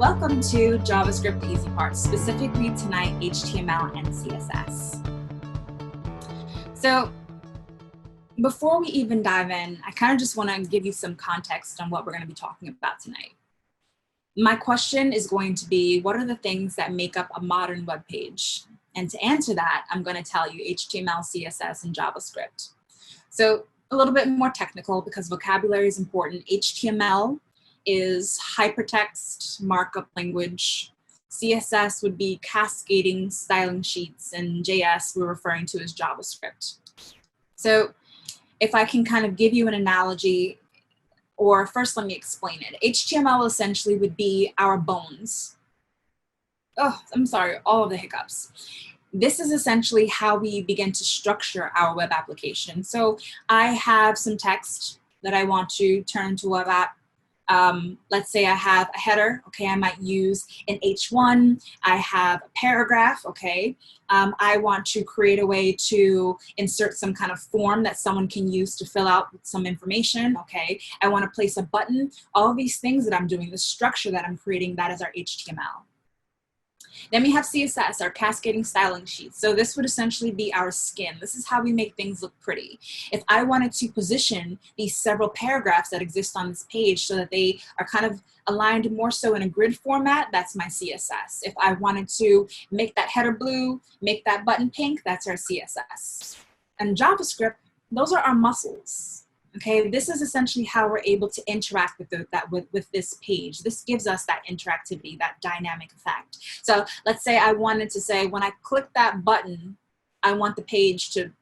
Welcome to JavaScript Easy Parts, specifically tonight HTML and CSS. So before we even dive in, I kind of just want to give you some context on what we're going to be talking about tonight. My question is going to be, what are the things that make up a modern web page? And to answer that, I'm going to tell you HTML, CSS, and JavaScript. So a little bit more technical because vocabulary is important. HTML is hypertext markup language. CSS would be cascading styling sheets, and JS we're referring to as JavaScript. So if I can kind of give you an analogy, or first let me explain it. HTML essentially would be our bones. Oh, I'm sorry, all of the hiccups. This is essentially how we begin to structure our web application. So I have some text that I want to turn to a web app. Let's say I have a header, okay, I might use an H1, I have a paragraph, okay. I want to create a way to insert some kind of form that someone can use to fill out some information, okay. I want to place a button. All of these things that I'm doing, the structure that I'm creating, that is our HTML. Then we have CSS, our cascading styling sheets. So this would essentially be our skin. This is how we make things look pretty. If I wanted to position these several paragraphs that exist on this page so that they are kind of aligned more so in a grid format, that's my CSS. If I wanted to make that header blue, make that button pink, that's our CSS. And JavaScript, those are our muscles. Okay, this is essentially how we're able to interact with this page. This gives us that interactivity, that dynamic effect. So let's say I wanted to say, when I click that button, I want the page to,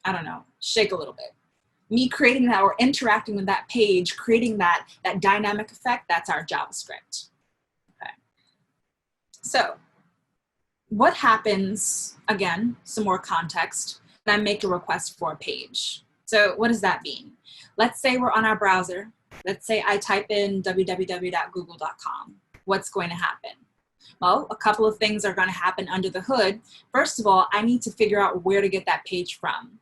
I don't know, shake a little bit. Me creating that or interacting with that page, creating that dynamic effect, that's our JavaScript. Okay. So what happens, again, some more context, when I make a request for a page. So what does that mean? Let's say we're on our browser. Let's say I type in www.google.com. What's going to happen? Well, a couple of things are going to happen under the hood. First of all, I need to figure out where to get that page from.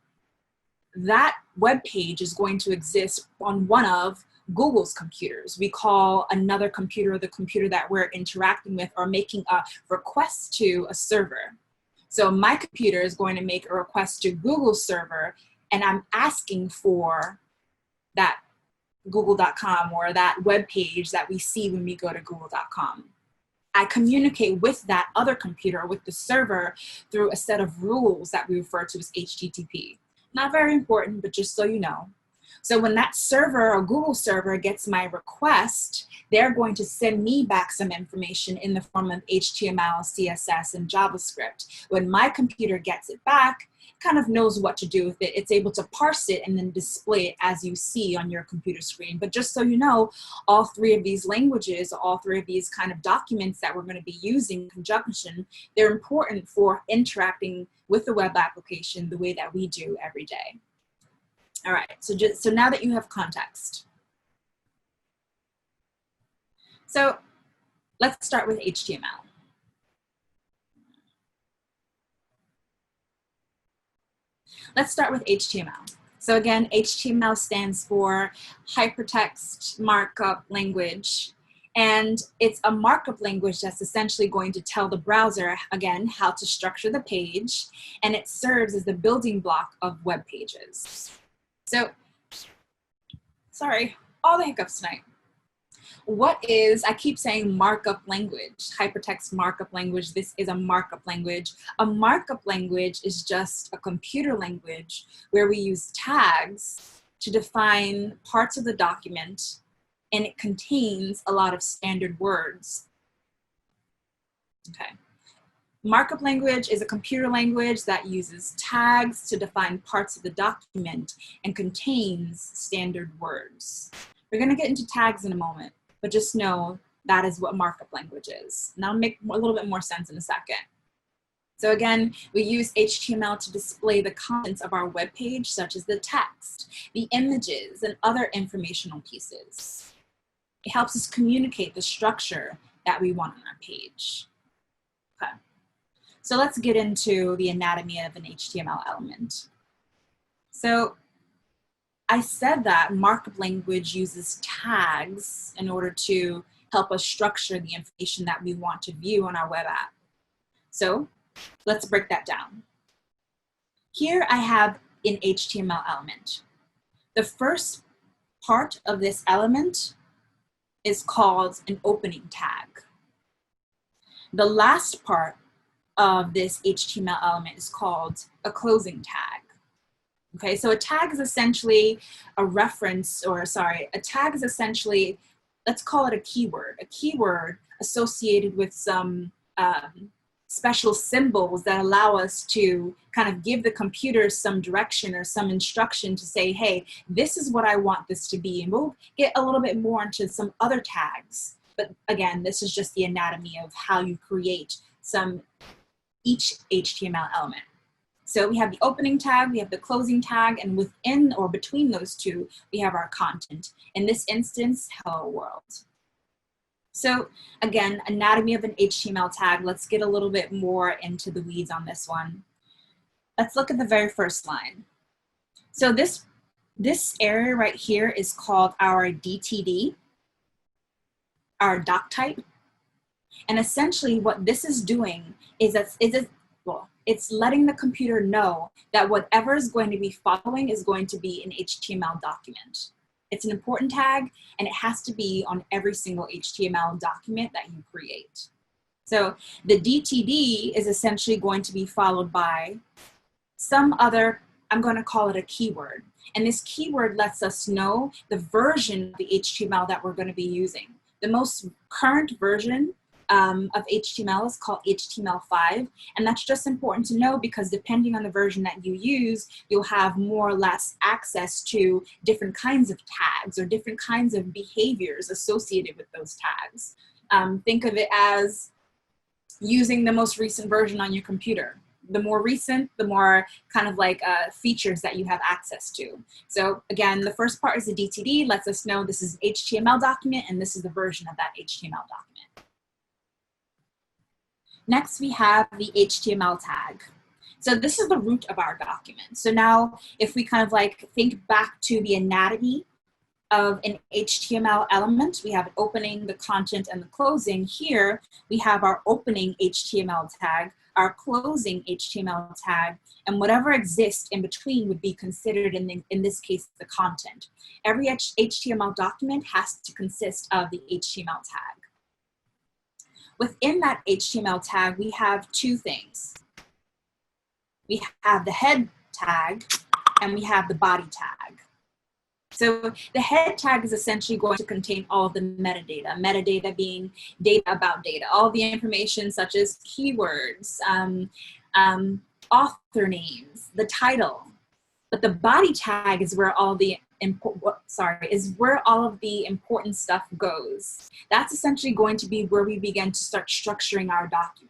That web page is going to exist on one of Google's computers. We call another computer the computer that we're interacting with or making a request to a server. So my computer is going to make a request to Google's server, and I'm asking for that google.com or that web page that we see when we go to google.com. I communicate with that other computer, with the server, through a set of rules that we refer to as HTTP. Not very important, but just so you know. So when that server or Google server gets my request, they're going to send me back some information in the form of HTML, CSS, and JavaScript. When my computer gets it back, it kind of knows what to do with it. It's able to parse it and then display it as you see on your computer screen. But just so you know, all three of these languages, all three of these kind of documents that we're going to be using in conjunction, they're important for interacting with the web application the way that we do every day. All right, so now that you have context. So let's start with HTML. Let's start with HTML. So again, HTML stands for Hypertext Markup Language. And it's a markup language that's essentially going to tell the browser, again, how to structure the page. And it serves as the building block of web pages. So, sorry, all the hiccups tonight. What is, I keep saying markup language, hypertext markup language. This is a markup language. A markup language is just a computer language where we use tags to define parts of the document, and it contains a lot of standard words. Okay. Markup language is a computer language that uses tags to define parts of the document and contains standard words. We're going to get into tags in a moment, but just know that is what markup language is. And that'll make a little bit more sense in a second. So again, we use HTML to display the contents of our web page, such as the text, the images, and other informational pieces. It helps us communicate the structure that we want on our page. Okay. So let's get into the anatomy of an HTML element. So I said that markup language uses tags in order to help us structure the information that we want to view on our web app. So let's break that down. Here I have an HTML element. The first part of this element is called an opening tag. The last part of this HTML element is called a closing tag. Okay, so a tag is essentially a reference, or sorry, a tag is essentially, let's call it a keyword associated with some special symbols that allow us to kind of give the computer some direction or some instruction to say, hey, this is what I want this to be. And we'll get a little bit more into some other tags. But again, this is just the anatomy of how you create each HTML element. So we have the opening tag, we have the closing tag, and within or between those two, we have our content. In this instance, hello world. So again, anatomy of an HTML tag. Let's get a little bit more into the weeds on this one. Let's look at the very first line. So this area right here is called our DTD, our doc type. And essentially what this is doing is it's letting the computer know that whatever is going to be following is going to be an HTML document. It's an important tag, and it has to be on every single HTML document that you create. So the DTD is essentially going to be followed by some other, I'm going to call it a keyword. And this keyword lets us know the version of the HTML that we're going to be using. The most current version of HTML is called HTML5, and that's just important to know because depending on the version that you use, you'll have more or less access to different kinds of tags or different kinds of behaviors associated with those tags. Think of it as using the most recent version on your computer. The more recent, the more kind of like features that you have access to. So again, the first part is the DTD, lets us know this is an HTML document and this is the version of that HTML document. Next, we have the HTML tag. So this is the root of our document. So now if we kind of like think back to the anatomy of an HTML element, we have an opening, the content, and the closing. Here, we have our opening HTML tag, our closing HTML tag, and whatever exists in between would be considered, in this case, the content. Every HTML document has to consist of the HTML tag. Within that HTML tag, we have two things. We have the head tag and we have the body tag. So the head tag is essentially going to contain all of the metadata. Metadata being data about data, all the information such as keywords, author names, the title. But the body tag is where all the important stuff goes. That's essentially going to be where we begin to start structuring our document.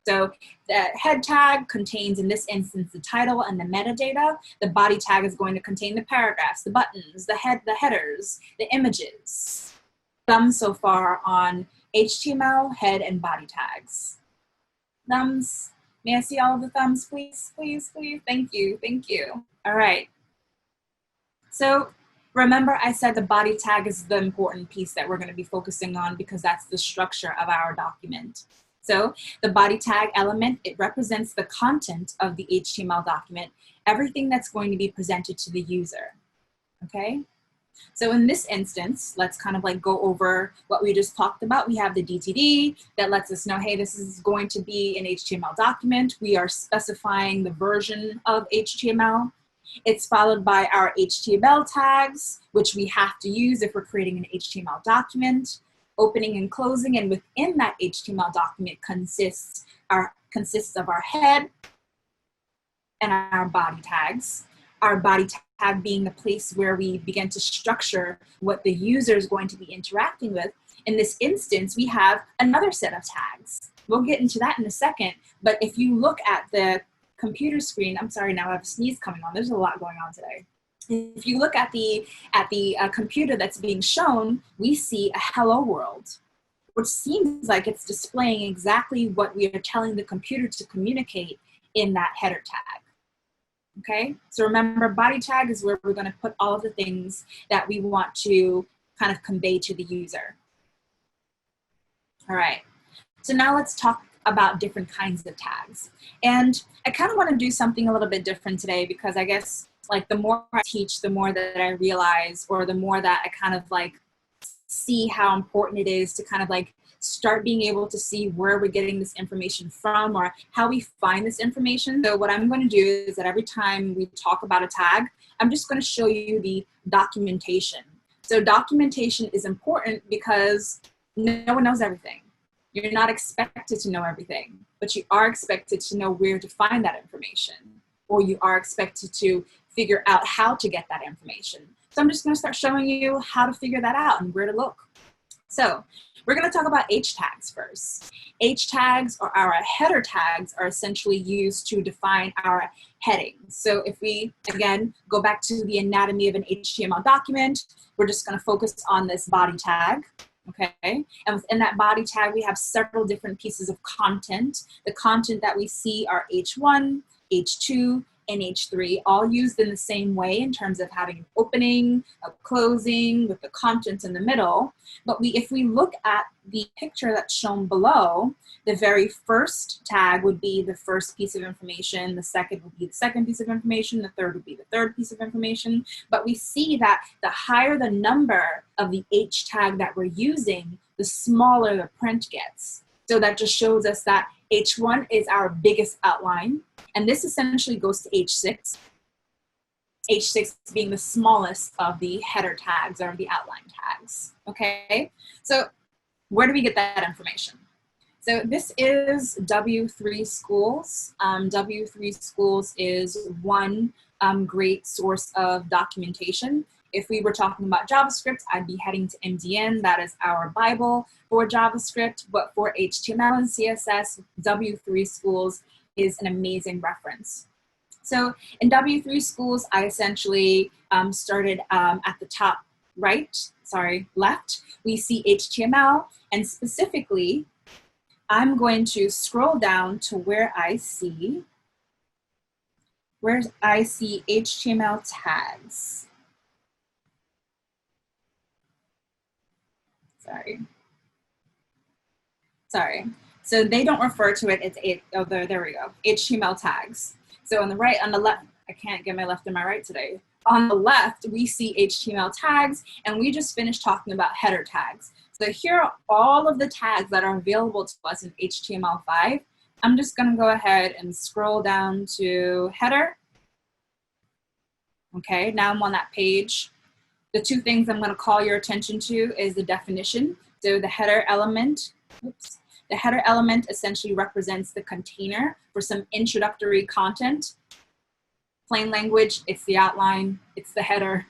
So the head tag contains, in this instance, the title and the metadata. The body tag is going to contain the paragraphs, the buttons, the headers, the images. Thumbs so far on HTML, head, and body tags. Thumbs. May I see all of the thumbs, please, please, please? Thank you, thank you. All right. So remember I said the body tag is the important piece that we're going to be focusing on because that's the structure of our document. So the body tag element, it represents the content of the HTML document, everything that's going to be presented to the user, okay? So in this instance, let's kind of like go over what we just talked about. We have the DTD that lets us know, hey, this is going to be an HTML document. We are specifying the version of HTML. It's followed by our HTML tags, which we have to use if we're creating an HTML document. Opening and closing, and within that HTML document consists of our head and our body tags. Our body tag being the place where we begin to structure what the user is going to be interacting with. In this instance, we have another set of tags. We'll get into that in a second, but if you look at the computer screen, I'm sorry, now I have a sneeze coming on. There's a lot going on today. If you look at the computer that's being shown, we see a hello world, which seems like it's displaying exactly what we are telling the computer to communicate in that header tag. Okay, so remember, body tag is where we're going to put all of the things that we want to kind of convey to the user. All right, so now let's talk about different kinds of tags. And I kind of want to do something a little bit different today, because I guess like the more I teach, the more that I realize, or the more that I kind of like see how important it is to kind of like start being able to see where we're getting this information from, or how we find this information. So what I'm going to do is that every time we talk about a tag, I'm just going to show you the documentation. So documentation is important because no one knows everything. You're not expected to know everything, but you are expected to know where to find that information, or you are expected to figure out how to get that information. So I'm just going to start showing you how to figure that out and where to look. So we're going to talk about H tags first. H tags, or our header tags, are essentially used to define our headings. So if we, again, go back to the anatomy of an HTML document, we're just going to focus on this body tag. Okay, and within that body tag, we have several different pieces of content. The content that we see are H1, H2, and H3, all used in the same way in terms of having an opening, a closing, with the content in the middle. But if we look at the picture that's shown below, the very first tag would be the first piece of information, the second would be the second piece of information, the third would be the third piece of information. But we see that the higher the number of the H tag that we're using, the smaller the print gets. So that just shows us that H1 is our biggest outline, and this essentially goes to H6. H6 being the smallest of the header tags, or the outline tags, okay? So where do we get that information? So this is W3 Schools. W3 Schools is one great source of documentation. If we were talking about JavaScript, I'd be heading to MDN. That is our Bible for JavaScript. But for HTML and CSS, W3 Schools is an amazing reference. So in W3 Schools, I essentially started at the top left. We see HTML, and specifically, I'm going to scroll down to where I see HTML tags. Sorry. So they don't refer to it, there we go, HTML tags. So on the left, I can't get my left and my right today. On the left, we see HTML tags, and we just finished talking about header tags. So here are all of the tags that are available to us in HTML5. I'm just gonna go ahead and scroll down to header. Okay, now I'm on that page. The two things I'm gonna call your attention to is the definition. So the header element, the header element essentially represents the container for some introductory content. Plain language, it's the outline, it's the header.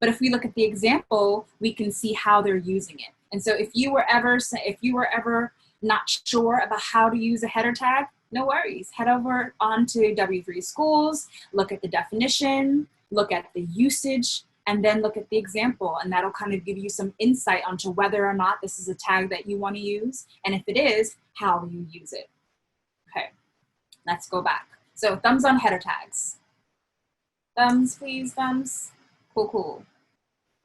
But if we look at the example, we can see how they're using it. And so if you were ever not sure about how to use a header tag, no worries. Head over onto W3 Schools, look at the definition, look at the usage, and then look at the example, and that'll kind of give you some insight onto whether or not this is a tag that you want to use, and if it is, how you use it. Okay, let's go back. So thumbs on header tags. Thumbs, please, thumbs. Cool, cool.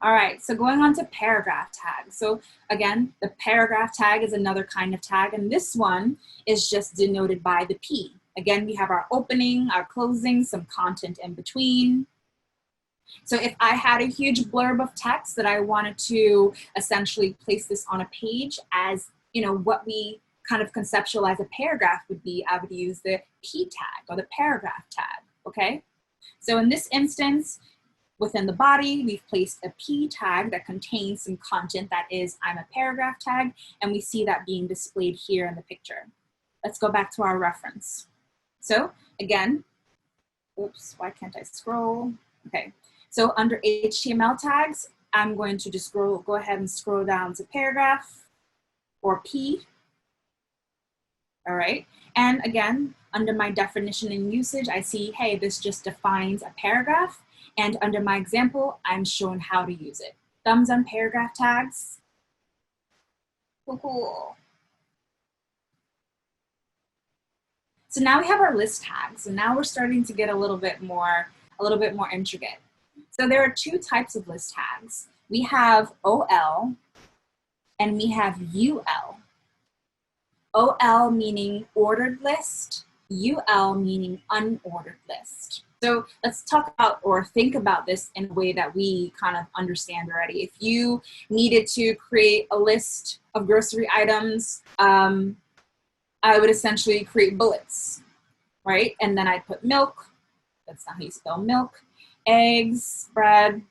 All right, so going on to paragraph tags. So again, the paragraph tag is another kind of tag, and this one is just denoted by the P. Again, we have our opening, our closing, some content in between. So if I had a huge blurb of text that I wanted to essentially place this on a page as, you know, what we kind of conceptualize a paragraph would be, I would use the P tag or the paragraph tag, okay? So in this instance, within the body, we've placed a P tag that contains some content that is I'm a paragraph tag, and we see that being displayed here in the picture. Let's go back to our reference. So again, oops, why can't I scroll? Okay. So under HTML tags, I'm going to just go ahead and scroll down to paragraph or P. All right. And again, under my definition and usage, I see, hey, this just defines a paragraph. And under my example, I'm shown how to use it. Thumbs on paragraph tags. Cool, cool. So now we have our list tags, and now we're starting to get a little bit more intricate. So there are two types of list tags. We have OL and we have UL. OL meaning ordered list, UL meaning unordered list. So let's talk about or think about this in a way that we kind of understand already. If you needed to create a list of grocery items, I would essentially create bullets, right? And then I'd put milk, that's not how you spell milk, eggs, bread.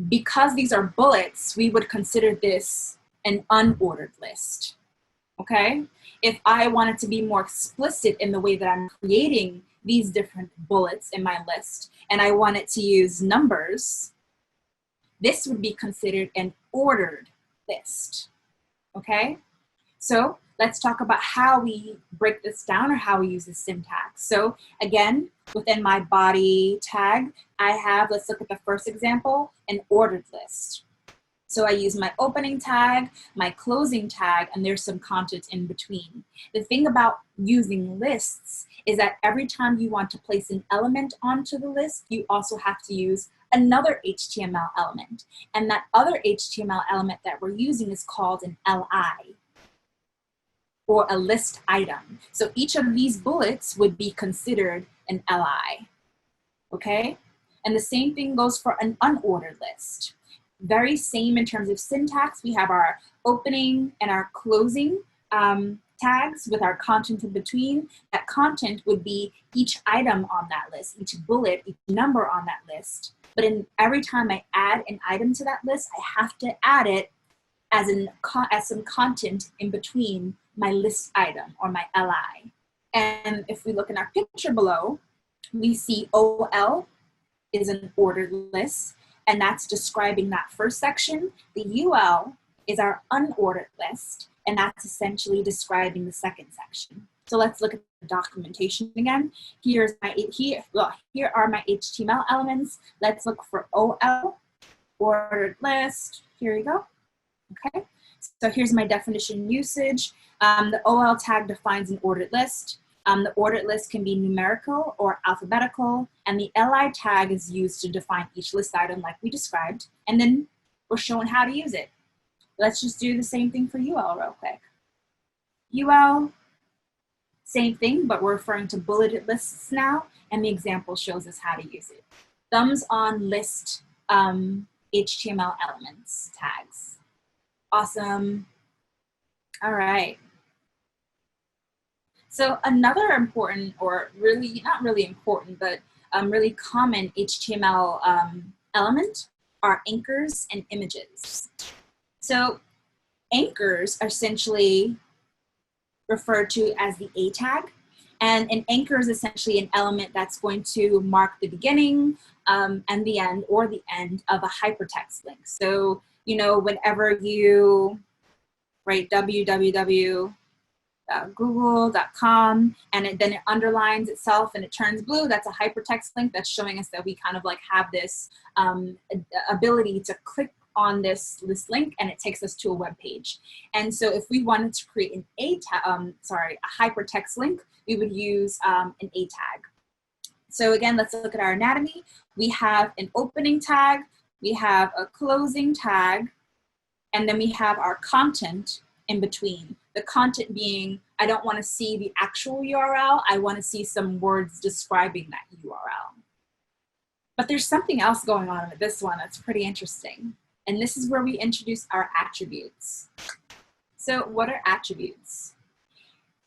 Because these are bullets, we would consider this an unordered list, okay? If I wanted to be more explicit in the way that I'm creating these different bullets in my list, and I wanted to use numbers, this would be considered an ordered list, okay? So let's talk about how we break this down or how we use the syntax. So again, within my body tag, I have, let's look at the first example, an ordered list. So I use my opening tag, my closing tag, and there's some content in between. The thing about using lists is that every time you want to place an element onto the list, you also have to use another HTML element. And that other HTML element that we're using is called an LI, or a list item. So each of these bullets would be considered an LI, okay? And the same thing goes for an unordered list. Very same in terms of syntax. We have our opening and our closing tags with our content in between. That content would be each item on that list, each bullet, each number on that list. But every time I add an item to that list, I have to add it as some content in between my list item or my LI. And if we look in our picture below, we see OL is an ordered list, and that's describing that first section. The UL is our unordered list, and that's essentially describing the second section. So let's look at the documentation again. Here are my HTML elements. Let's look for OL, ordered list. Here we go. Okay, so here's my definition usage. The OL tag defines an ordered list. The ordered list can be numerical or alphabetical, and the LI tag is used to define each list item like we described, and then we're showing how to use it. Let's just do the same thing for UL real quick. UL, same thing, but we're referring to bulleted lists now, and the example shows us how to use it. Thumbs on list HTML elements tags. Awesome. All right. So another important, or really, not really important, but really common HTML element are anchors and images. So anchors are essentially referred to as the A tag. And an anchor is essentially an element that's going to mark the beginning and the end, or the end of a hypertext link. So, you know, whenever you write www.google.com and then it underlines itself and it turns blue, that's a hypertext link that's showing us that we kind of like have this ability to click on this link and it takes us to a web page. And so if we wanted to create an a hypertext link, we would use an A tag. So again, let's look at our anatomy. We have an opening tag, we have a closing tag, and then we have our content in between. The content being, I don't want to see the actual URL, I want to see some words describing that URL. But there's something else going on with this one that's pretty interesting. And this is where we introduce our attributes. So what are attributes?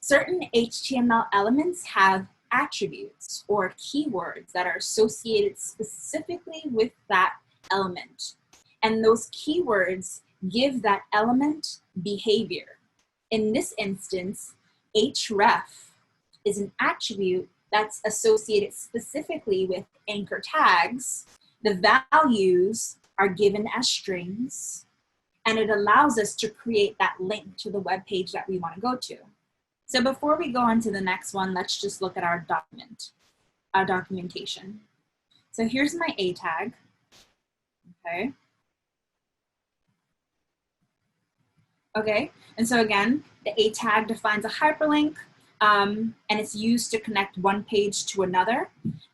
Certain HTML elements have attributes or keywords that are associated specifically with that element. And those keywords give that element behavior. In this instance, href is an attribute that's associated specifically with anchor tags. The values are given as strings, and it allows us to create that link to the web page that we want to go to. So before we go on to the next one, let's just look at our documentation. So here's my A tag, okay. Okay, and so again, the A tag defines a hyperlink, and it's used to connect one page to another.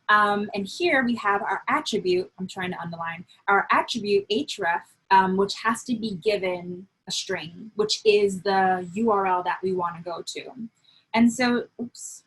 And here we have our attribute, I'm trying to underline, our attribute href, which has to be given a string, which is the URL that we want to go to. And so, oops.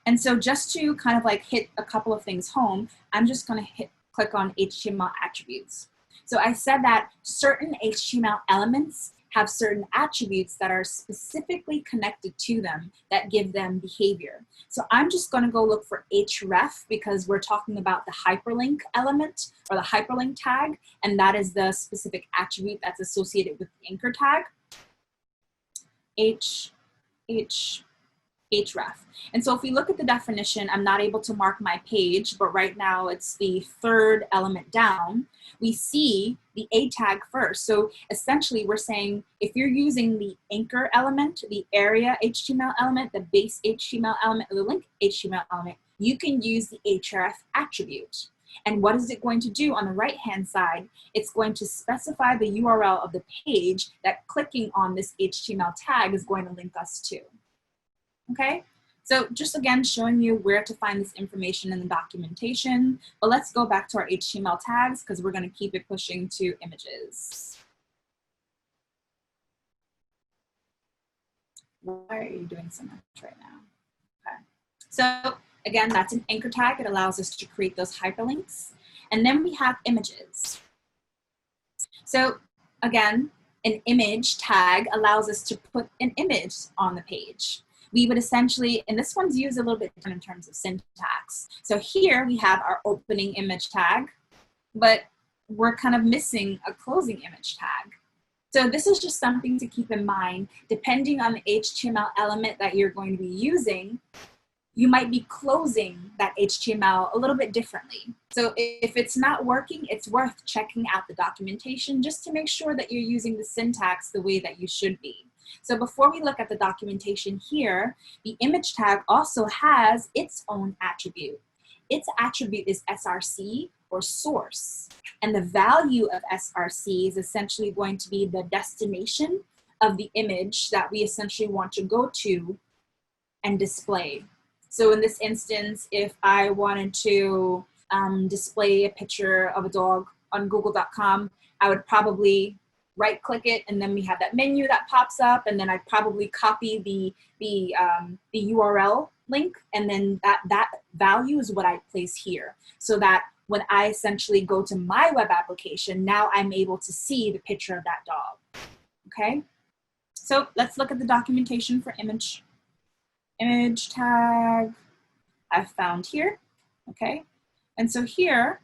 And so just to kind of like hit a couple of things home, I'm just going to click on HTML attributes. So I said that certain HTML elements have certain attributes that are specifically connected to them that give them behavior. So I'm just going to go look for href because we're talking about the hyperlink element or the hyperlink tag, and that is the specific attribute that's associated with the anchor tag. href. And so if we look at the definition, I'm not able to mark my page, but right now it's the third element down. We see the A tag first. So essentially we're saying if you're using the anchor element, the area HTML element, the base HTML element, or the link HTML element, you can use the href attribute. And what is it going to do on the right-hand side? It's going to specify the URL of the page that clicking on this HTML tag is going to link us to. Okay, so just again showing you where to find this information in the documentation, but let's go back to our HTML tags because we're going to keep it pushing to images. Why are you doing so much right now? Okay, so again, that's an anchor tag. It allows us to create those hyperlinks. And then we have images. So again, an image tag allows us to put an image on the page. We would essentially, and this one's used a little bit different in terms of syntax. So here we have our opening image tag, but we're kind of missing a closing image tag. So this is just something to keep in mind. Depending on the HTML element that you're going to be using, you might be closing that HTML a little bit differently. So if it's not working, it's worth checking out the documentation just to make sure that you're using the syntax the way that you should be. So before we look at the documentation here, the image tag also has its own attribute. Its attribute is src, or source. And the value of src is essentially going to be the destination of the image that we essentially want to go to and display. So in this instance, if I wanted to display a picture of a dog on google.com, I would probably right-click it, and then we have that menu that pops up, and then I'd probably copy the URL link, and then that value is what I place here, so that when I essentially go to my web application, now I'm able to see the picture of that dog. Okay, so let's look at the documentation for image tag. I've found here. Okay, and so here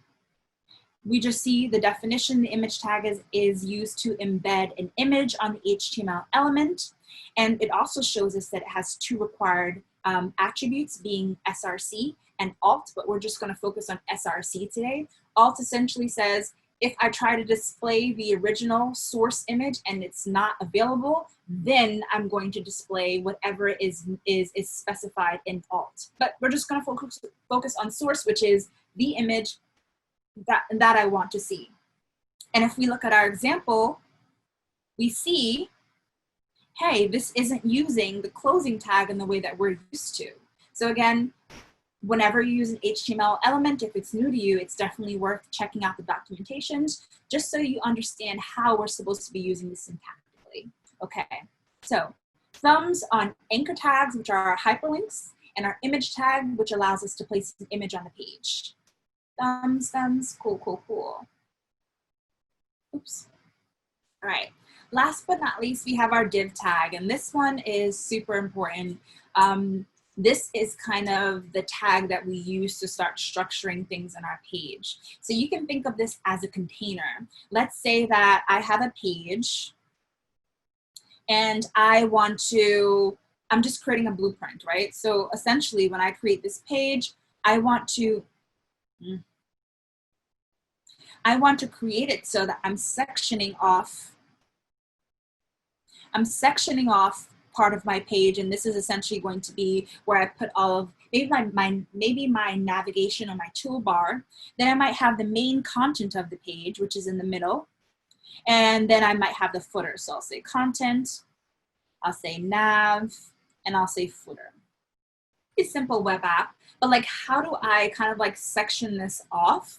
we just see the definition. The image tag is used to embed an image on the HTML element. And it also shows us that it has two required attributes, being src and alt, but we're just going to focus on src today. Alt essentially says, if I try to display the original source image and it's not available, then I'm going to display whatever is specified in alt. But we're just going to focus on source, which is the image that I want to see. And if we look at our example, we see, hey, this isn't using the closing tag in the way that we're used to. So again, whenever you use an HTML element, if it's new to you, it's definitely worth checking out the documentations just so you understand how we're supposed to be using this syntactically. Okay, so thumbs on anchor tags, which are our hyperlinks, and our image tag, which allows us to place an image on the page. Thumbs, cool, cool, cool. Oops. All right, last but not least, we have our div tag, and this one is super important. This is kind of the tag that we use to start structuring things on our page. So you can think of this as a container. Let's say that I have a page and I'm just creating a blueprint, right? So essentially when I create this page, I want to create it so that I'm sectioning off part of my page, and this is essentially going to be where I put all of maybe my navigation or my toolbar. Then I might have the main content of the page, which is in the middle, and then I might have the footer. So I'll say content, I'll say nav, and I'll say footer. It's a simple web app, but like, how do I kind of like section this off?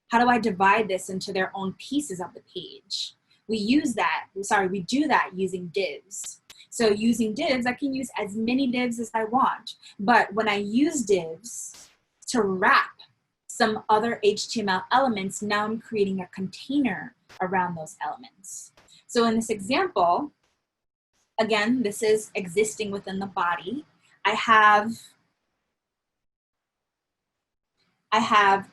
How do I divide this into their own pieces of the page? We do that using divs. So using divs, I can use as many divs as I want. But when I use divs to wrap some other HTML elements, now I'm creating a container around those elements. So in this example, again, this is existing within the body. I have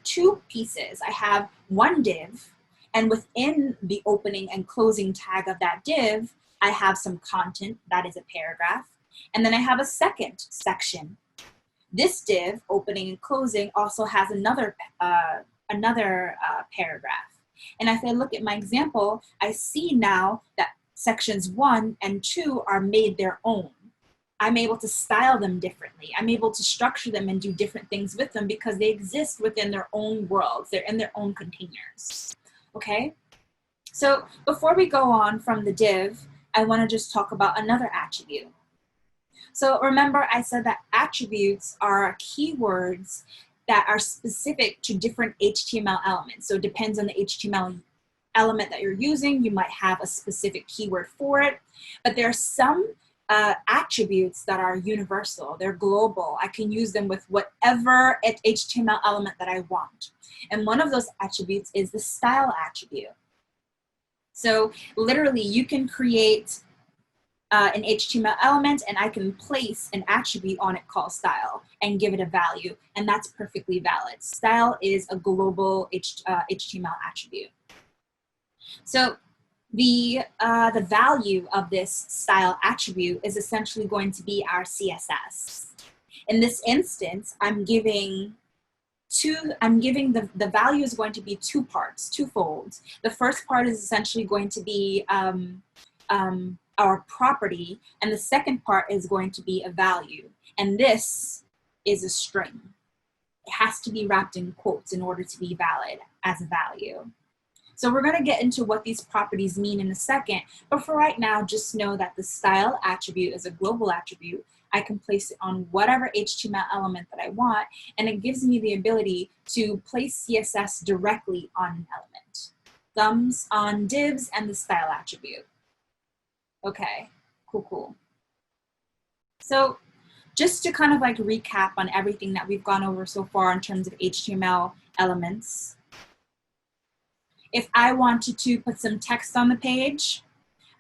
two pieces. I have one div, and within the opening and closing tag of that div, I have some content, that is a paragraph, and then I have a second section. This div, opening and closing, also has another paragraph. And if I look at my example, I see now that sections 1 and 2 are made their own. I'm able to style them differently. I'm able to structure them and do different things with them because they exist within their own worlds. They're in their own containers, okay? So before we go on from the div, I wanna just talk about another attribute. So remember I said that attributes are keywords that are specific to different HTML elements. So it depends on the HTML element that you're using. You might have a specific keyword for it, but there are some attributes that are universal. They're global. I can use them with whatever HTML element that I want. And one of those attributes is the style attribute. So literally you can create an HTML element and I can place an attribute on it called style and give it a value, and that's perfectly valid. Style is a global HTML attribute. So the value of this style attribute is essentially going to be our CSS. In this instance, I'm giving the value is going to be two parts, twofold. The first part is essentially going to be our property, and the second part is going to be a value. And this is a string. It has to be wrapped in quotes in order to be valid as a value. So we're going to get into what these properties mean in a second, but for right now, just know that the style attribute is a global attribute. I can place it on whatever HTML element that I want, and it gives me the ability to place CSS directly on an element. Thumbs on divs and the style attribute. Okay, cool. So just to kind of like recap on everything that we've gone over so far in terms of HTML elements, if I wanted to put some text on the page,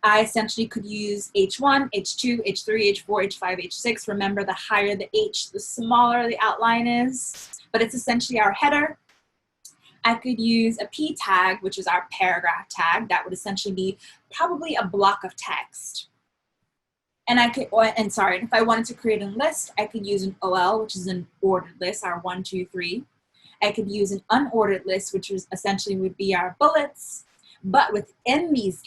I essentially could use H1, H2, H3, H4, H5, H6. Remember, the higher the H, the smaller the outline is, but it's essentially our header. I could use a P tag, which is our paragraph tag. That would essentially be probably a block of text. And if I wanted to create a list, I could use an OL, which is an ordered list, our 1, 2, 3. I could use an unordered list, which is essentially would be our bullets. But within these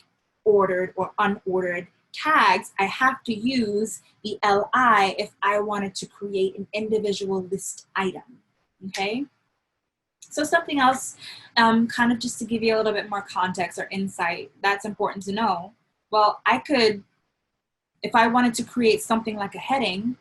ordered or unordered tags, I have to use the LI if I wanted to create an individual list item, okay? So something else, kind of just to give you a little bit more context or insight that's important to know. Well, I could, if I wanted to create something like a heading,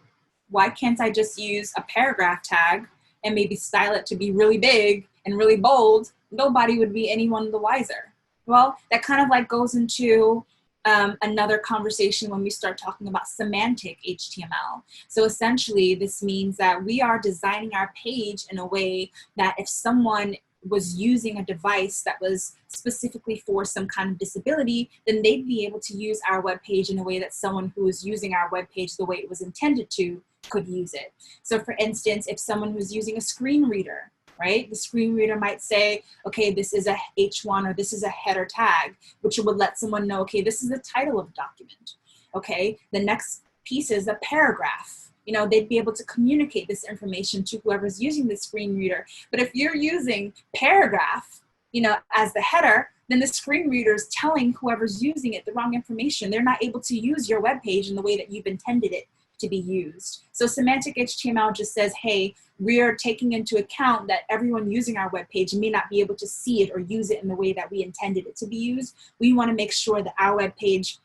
why can't I just use a paragraph tag and maybe style it to be really big and really bold? Nobody would be any one the wiser. Well, that kind of like goes into another conversation when we start talking about semantic HTML. So essentially, this means that we are designing our page in a way that if someone was using a device that was specifically for some kind of disability, then they'd be able to use our web page in a way that someone who is using our web page the way it was intended to could use it. So for instance, if someone was using a screen reader, right? The screen reader might say, okay, this is a H1 or this is a header tag, which would let someone know, okay, this is the title of the document. Okay, the next piece is a paragraph. You know, they'd be able to communicate this information to whoever's using the screen reader. But if you're using paragraph, you know, as the header, then the screen reader is telling whoever's using it the wrong information. They're not able to use your web page in the way that you've intended it to be used. So semantic HTML just says, hey, we're taking into account that everyone using our web page may not be able to see it or use it in the way that we intended it to be used. We want to make sure that our web page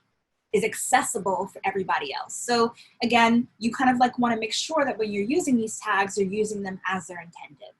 is accessible for everybody else. So again, you kind of like want to make sure that when you're using these tags, you're using them as they're intended.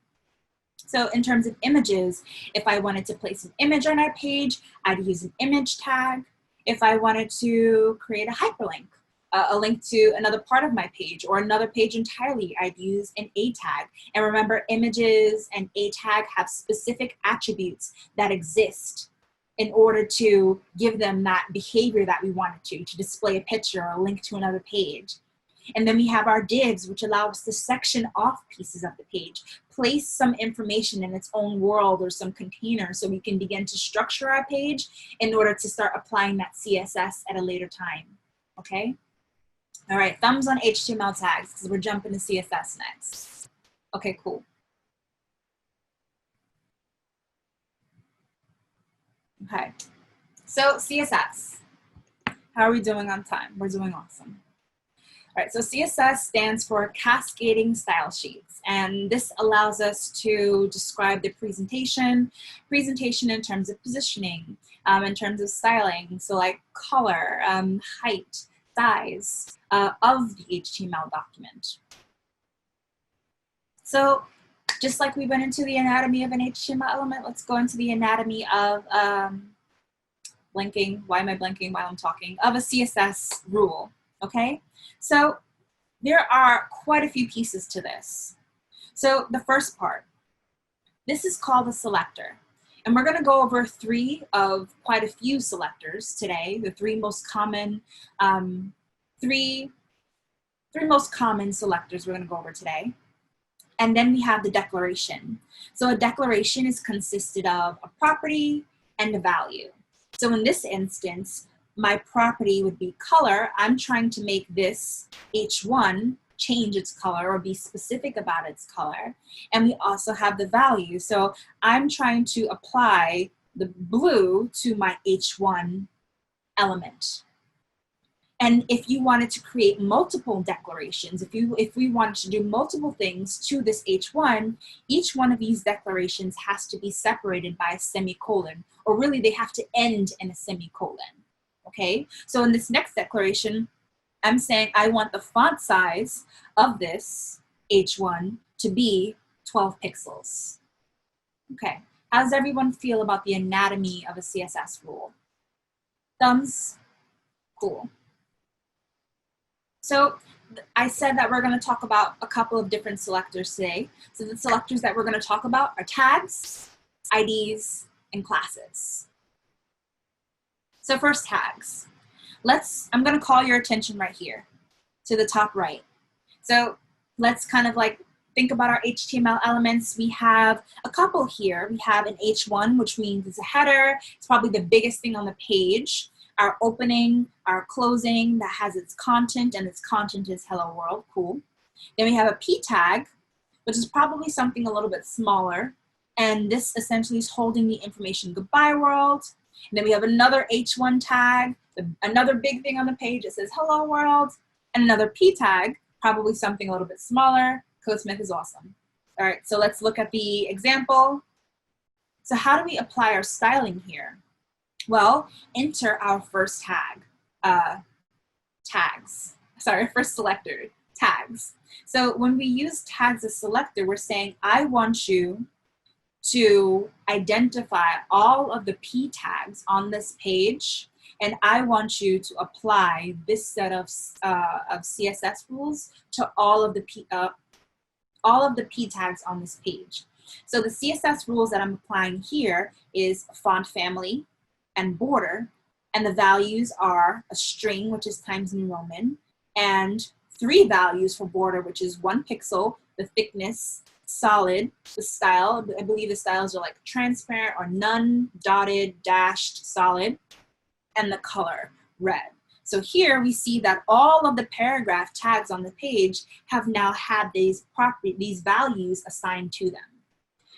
So in terms of images, if I wanted to place an image on our page, I'd use an image tag. If I wanted to create a hyperlink, a link to another part of my page or another page entirely, I'd use an A tag. And remember, images and A tag have specific attributes that exist in order to give them that behavior that we want it to display a picture or a link to another page. And then we have our divs, which allow us to section off pieces of the page, place some information in its own world or some container so we can begin to structure our page in order to start applying that CSS at a later time, okay? All right, thumbs on HTML tags because we're jumping to CSS next. Okay, cool. Okay, so CSS. How are we doing on time? We're doing awesome. All right, so CSS stands for Cascading Style Sheets, and this allows us to describe the presentation in terms of positioning, in terms of styling, so like color, height, size of the HTML document. So just like we went into the anatomy of an HTML element, let's go into the anatomy of blinking, why am I blinking while I'm talking, of a CSS rule, okay? So there are quite a few pieces to this. So the first part, this is called a selector. And we're gonna go over three of quite a few selectors today, the three most common, three most common selectors we're gonna go over today. And then we have the declaration. So a declaration is consisted of a property and a value. So in this instance, my property would be color. I'm trying to make this H1 change its color or be specific about its color. And we also have the value. So I'm trying to apply the blue to my H1 element. And if you wanted to create multiple declarations, if we wanted to do multiple things to this H1, each one of these declarations has to be separated by a semicolon, or really they have to end in a semicolon, okay? So in this next declaration, I'm saying I want the font size of this H1 to be 12 pixels. Okay, how does everyone feel about the anatomy of a CSS rule? Thumbs? Cool. So I said that we're going to talk about a couple of different selectors today. So the selectors that we're going to talk about are tags, IDs, and classes. So first, tags. I'm going to call your attention right here to the top right. So let's kind of like think about our HTML elements. We have a couple here. We have an H1, which means it's a header. It's probably the biggest thing on the page. Our opening, our closing that has its content, and its content is hello world, cool. Then we have a P tag, which is probably something a little bit smaller. And this essentially is holding the information goodbye world. And then we have another H1 tag, another big thing on the page that says hello world, and another P tag, probably something a little bit smaller. Codesmith is awesome. All right, so let's look at the example. So how do we apply our styling here? Well, enter our first tag, first selector, tags. So when we use tags as selector, we're saying, I want you to identify all of the P tags on this page, and I want you to apply this set of CSS rules to all of the P tags on this page. So the CSS rules that I'm applying here is font family and border, and the values are a string, which is Times New Roman, and 3 values for border, which is 1 pixel, the thickness, solid, the style, I believe the styles are like transparent or none, dotted, dashed, solid, and the color, red. So here we see that all of the paragraph tags on the page have now had these values assigned to them.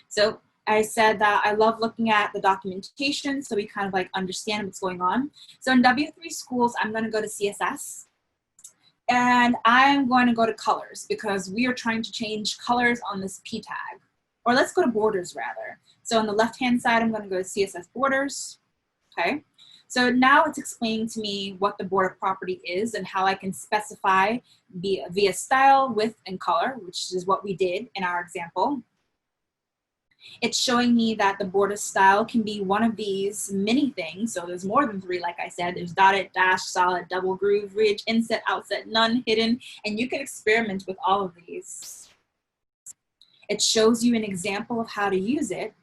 So I said that I love looking at the documentation so we kind of like understand what's going on. So in W3 schools, I'm going to go to CSS. And I'm going to go to colors because we are trying to change colors on this P tag. Or let's go to borders rather. So on the left-hand side, I'm going to go to CSS borders. Okay. So now it's explaining to me what the border property is and how I can specify via style, width, and color, which is what we did in our example. It's showing me that the border style can be one of these many things. So there's more than 3, like I said. There's dotted, dash, solid, double groove, ridge, inset, outset, none, hidden, and you can experiment with all of these. It shows you an example of how to use it.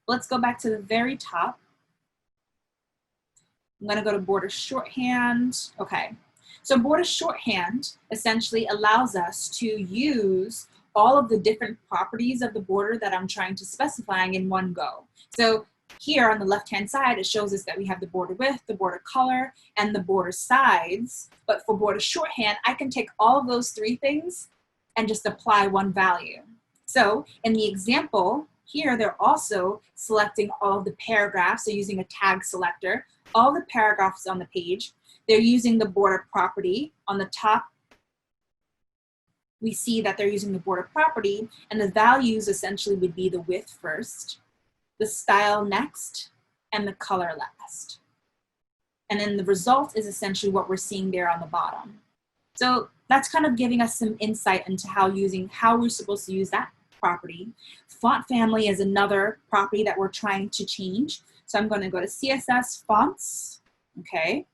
Let's go back to the very top. I'm gonna go to border shorthand. Okay, so border shorthand essentially allows us to use all of the different properties of the border that I'm trying to specify in one go. So here on the left-hand side, it shows us that we have the border width, the border color, and the border size. But for border shorthand, I can take all of those 3 things and just apply one value. So in the example here, they're also selecting all of the paragraphs, so using a tag selector, all the paragraphs on the page. They're using the border property on the top. We see that they're using the border property, and the values essentially would be the width first, the style next, and the color last. And then the result is essentially what we're seeing there on the bottom. So that's kind of giving us some insight into how we're supposed to use that property. Font family is another property that we're trying to change. So I'm going to go to CSS fonts. Okay.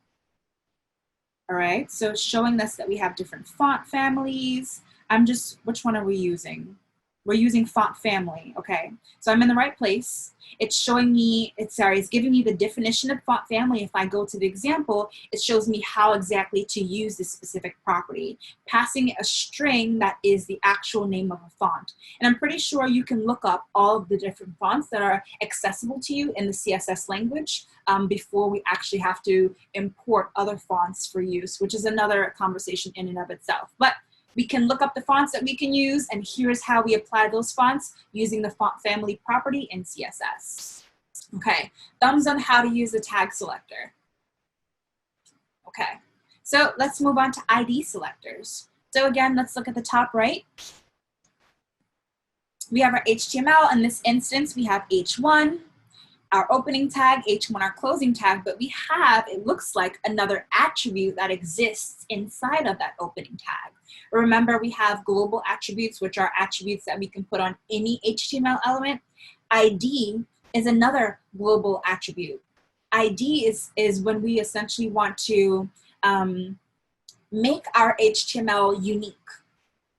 All right. So it's showing us that we have different font families. Which one are we using? We're using font family. Okay. So I'm in the right place. It's showing me, it's giving me the definition of font family. If I go to the example, it shows me how exactly to use this specific property, passing a string that is the actual name of a font. And I'm pretty sure you can look up all of the different fonts that are accessible to you in the CSS language before we actually have to import other fonts for use, which is another conversation in and of itself. But we can look up the fonts that we can use, and here's how we apply those fonts using the font family property in CSS. Okay, thumbs on how to use the tag selector. Okay, so let's move on to ID selectors. So again, let's look at the top right. We have our HTML. In this instance, we have H1, our opening tag, H1, our closing tag, but we have, it looks like, another attribute that exists inside of that opening tag. Remember, we have global attributes, which are attributes that we can put on any HTML element. ID is another global attribute. ID is when we essentially want to make our HTML unique.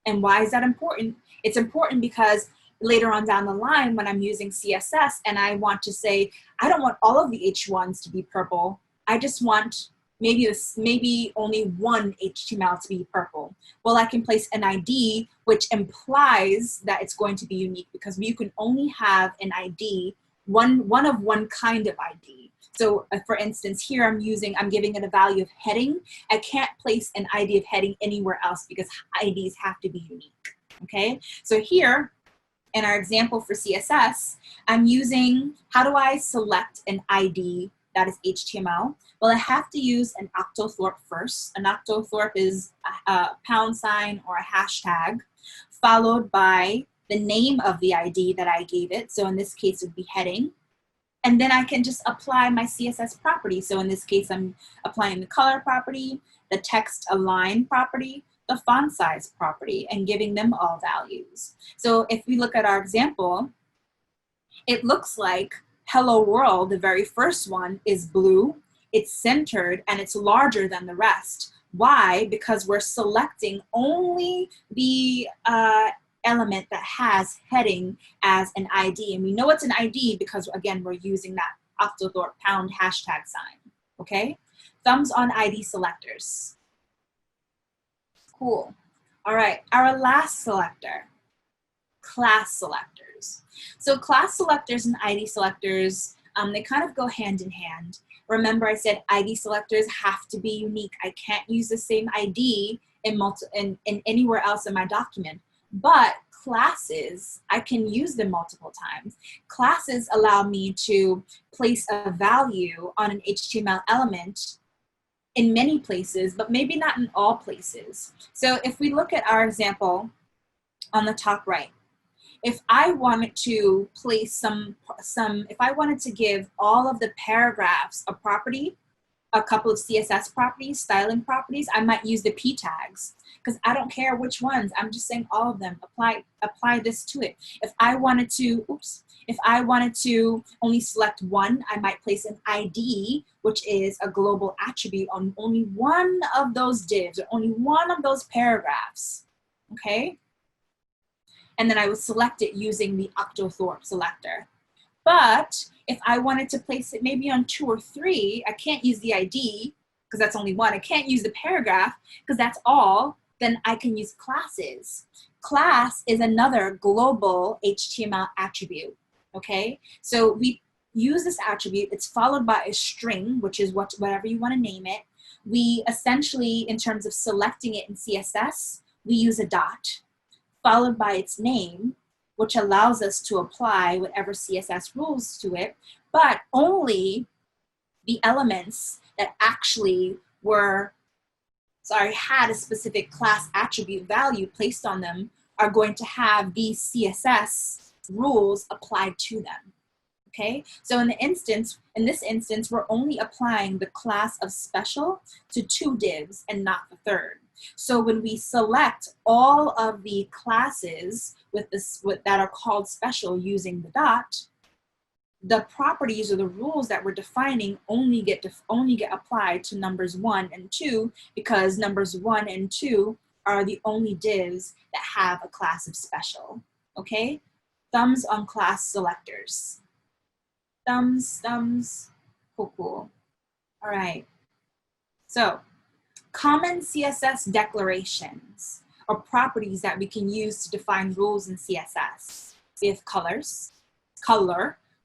And why is that important? It's important because later on down the line, when I'm using CSS and I want to say, I don't want all of the H1s to be purple, I just want maybe only one HTML to be purple. Well, I can place an ID, which implies that it's going to be unique, because you can only have an ID, one of one kind of ID. So for instance, here I'm giving it a value of heading. I can't place an ID of heading anywhere else because IDs have to be unique. Okay, so here in our example for CSS, I'm using, how do I select an ID that is HTML? Well, I have to use an octothorpe first. An octothorpe is a # or a hashtag, followed by the name of the ID that I gave it. So in this case, it would be heading. And then I can just apply my CSS property. So in this case, I'm applying the color property, the text align property, the font size property, and giving them all values. So if we look at our example, it looks like Hello World, the very first one, is blue, it's centered, and it's larger than the rest. Why? Because we're selecting only the element that has heading as an ID. And we know it's an ID because, again, we're using that octothorpe # hashtag sign, okay? Thumbs on ID selectors. Cool. All right, our last selector, class selectors. So class selectors and ID selectors, they kind of go hand in hand. Remember, I said ID selectors have to be unique. I can't use the same ID in anywhere else in my document. But classes, I can use them multiple times. Classes allow me to place a value on an HTML element in many places, but maybe not in all places. So if we look at our example on the top right, if I wanted to place if I wanted to give all of the paragraphs a property, a couple of CSS properties, styling properties, I might use the p tags because I don't care which ones. I'm just saying all of them. Apply this to it. If I wanted to, if I wanted to only select one, I might place an ID, which is a global attribute on only one of those divs or only one of those paragraphs. Okay? And then I would select it using the octothorpe selector. But if I wanted to place it maybe on 2 or 3, I can't use the ID because that's only one. I can't use the paragraph because that's all. Then I can use classes. Class is another global HTML attribute, okay? So we use this attribute. It's followed by a string, which is whatever you want to name it. We essentially, in terms of selecting it in CSS, we use a dot, followed by its name, which allows us to apply whatever CSS rules to it, but only the elements that actually had a specific class attribute value placed on them are going to have these CSS rules applied to them. Okay, so in this instance, we're only applying the class of special to 2 divs and not the third. So when we select all of the classes that are called special using the dot, the properties or the rules that we're defining only get applied to numbers 1 and 2 because numbers 1 and 2 are the only divs that have a class of special. Okay, thumbs on class selectors. Thumbs, cool. All right, so common CSS declarations or properties that we can use to define rules in CSS. We have color,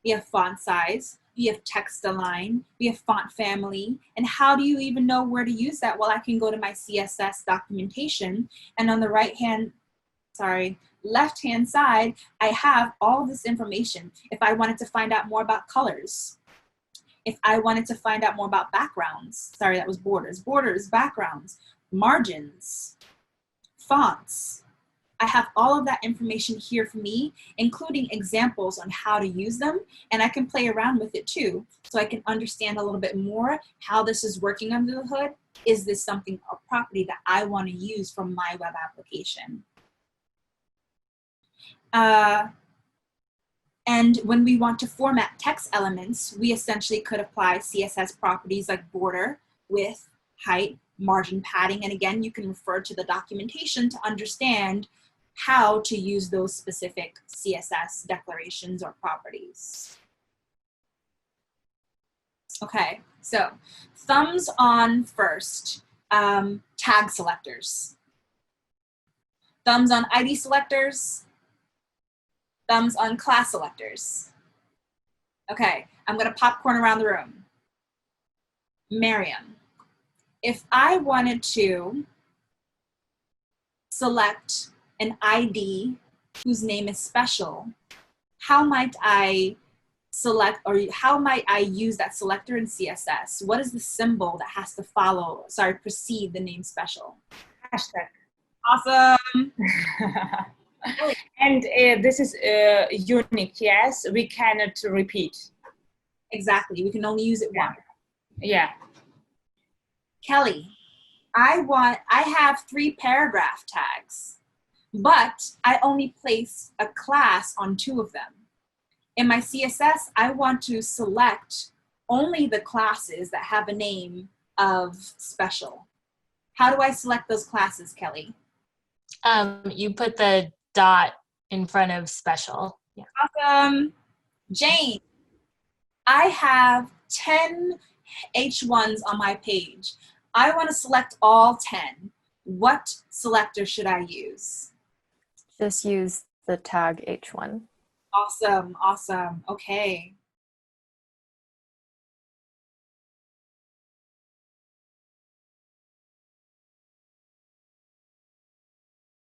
we have font size, we have text align, we have font family, and how do you even know where to use that? Well, I can go to my CSS documentation, and on the left-hand side, I have all this information. If I wanted to find out more about colors, if I wanted to find out more about backgrounds, that was borders, backgrounds, margins, fonts, I have all of that information here for me, including examples on how to use them, and I can play around with it too, so I can understand a little bit more how this is working under the hood. Is this a property that I want to use from my web application? And when we want to format text elements, we essentially could apply CSS properties like border, width, height, margin padding. And again, you can refer to the documentation to understand how to use those specific CSS declarations or properties. Okay, so thumbs on first, tag selectors. Thumbs on ID selectors. Thumbs on class selectors. Okay, I'm gonna popcorn around the room. Miriam, if I wanted to select an ID whose name is special, how might I select, or how might I use that selector in CSS? What is the symbol that has to precede the name special? Hashtag. Awesome. And this is unique, yes? We cannot repeat. Exactly, we can only use it once. Yeah. Kelly, I have 3 paragraph tags, but I only place a class on 2 of them. In my CSS, I want to select only the classes that have a name of special. How do I select those classes, Kelly? You put the dot in front of special. Yeah. Awesome. Jane, I have 10 H1s on my page. I want to select all 10. What selector should I use? Just use the tag H1. Awesome, awesome. Okay.